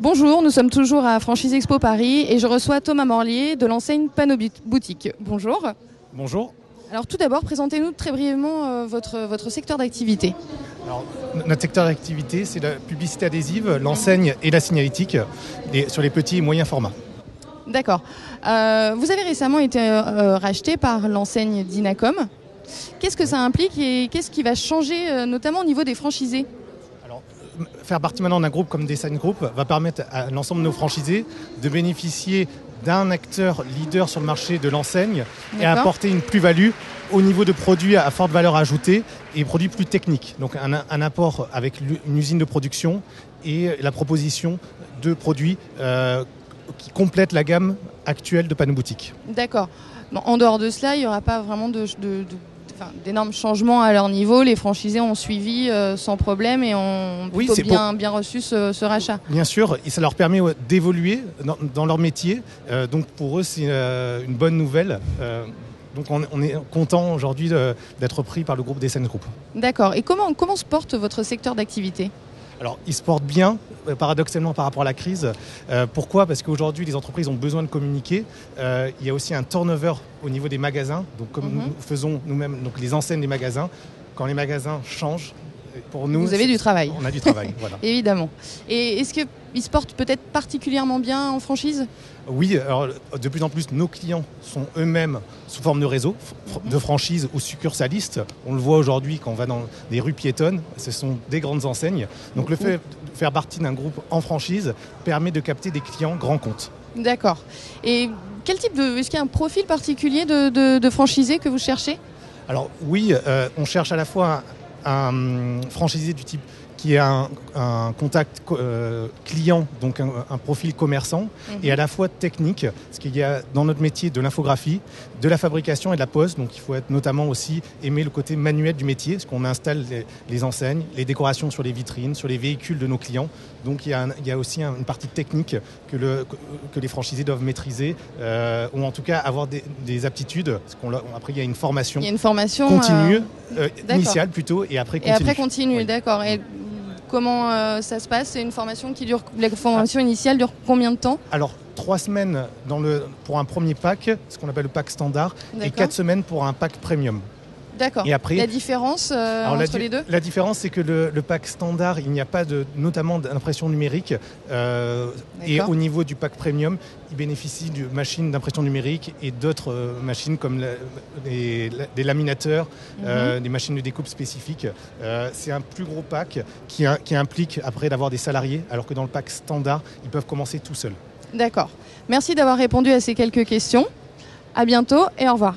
Bonjour, nous sommes toujours à Franchise Expo Paris et je reçois Thomas Morlier de l'enseigne Panneau Boutique. Bonjour. Bonjour. Alors tout d'abord, présentez-nous très brièvement votre secteur d'activité. Alors, notre secteur d'activité, c'est la publicité adhésive, l'enseigne et la signalétique sur les petits et moyens formats. D'accord. Vous avez récemment été racheté par l'enseigne Dynacom. Qu'est-ce que ça implique et qu'est-ce qui va changer notamment au niveau des franchisés ? Faire partie maintenant d'un groupe comme Design Group va permettre à l'ensemble de nos franchisés de bénéficier d'un acteur leader sur le marché de l'enseigne et apporter une plus-value au niveau de produits à forte valeur ajoutée et produits plus techniques. Donc un apport avec une usine de production et la proposition de produits qui complètent la gamme actuelle de Panneau Boutique. D'accord. Bon, en dehors de cela, il n'y aura pas vraiment d'énormes changements à leur niveau. Les franchisés ont suivi sans problème et ont plutôt bien reçu ce rachat. Bien sûr, et ça leur permet d'évoluer dans leur métier. Donc pour eux, c'est une bonne nouvelle. Donc on est content aujourd'hui d'être pris par le groupe Design Group. D'accord. Et comment se porte votre secteur d'activité ? Alors, il se porte bien, paradoxalement, par rapport à la crise. Pourquoi ? Parce qu'aujourd'hui, les entreprises ont besoin de communiquer. Il y a aussi un turnover au niveau des magasins. Donc, comme nous faisons nous-mêmes, donc les enseignes des magasins, quand les magasins changent, pour nous... Vous avez du travail. On a du travail, voilà. Évidemment. Et est-ce qu'ils se portent peut-être particulièrement bien en franchise ? Oui, alors de plus en plus, nos clients sont eux-mêmes sous forme de réseau, de franchise ou succursalistes. On le voit aujourd'hui quand on va dans des rues piétonnes, ce sont des grandes enseignes. Donc le fait de faire partie d'un groupe en franchise permet de capter des clients grands comptes. D'accord. Et est-ce qu'il y a un profil particulier de franchisé que vous cherchez ? Alors oui, on cherche à la fois un franchisé du type qui a un contact client, donc un profil commerçant, et à la fois technique, parce qu'il y a dans notre métier de l'infographie, de la fabrication et de la pose, donc il faut être notamment aussi aimer le côté manuel du métier, parce qu'on installe les enseignes, les décorations sur les vitrines, sur les véhicules de nos clients, donc il y a aussi une partie technique que les franchisés doivent maîtriser, ou en tout cas avoir des aptitudes, parce après il y a une formation, continue, initiale plutôt, et après continue. Et après continue, oui. D'accord. Et comment ça se passe ? C'est une formation qui dure. La formation initiale dure combien de temps ? Alors 3 semaines pour un premier pack, ce qu'on appelle le pack standard, et 4 semaines pour un pack premium. D'accord. Et après, la différence entre les deux ? La différence, c'est que le pack standard, il n'y a pas notamment d'impression numérique. Et au niveau du pack premium, il bénéficie de machines d'impression numérique et d'autres machines comme des laminateurs, des machines de découpe spécifiques. C'est un plus gros pack qui implique après d'avoir des salariés, alors que dans le pack standard, ils peuvent commencer tout seuls. D'accord. Merci d'avoir répondu à ces quelques questions. À bientôt et au revoir.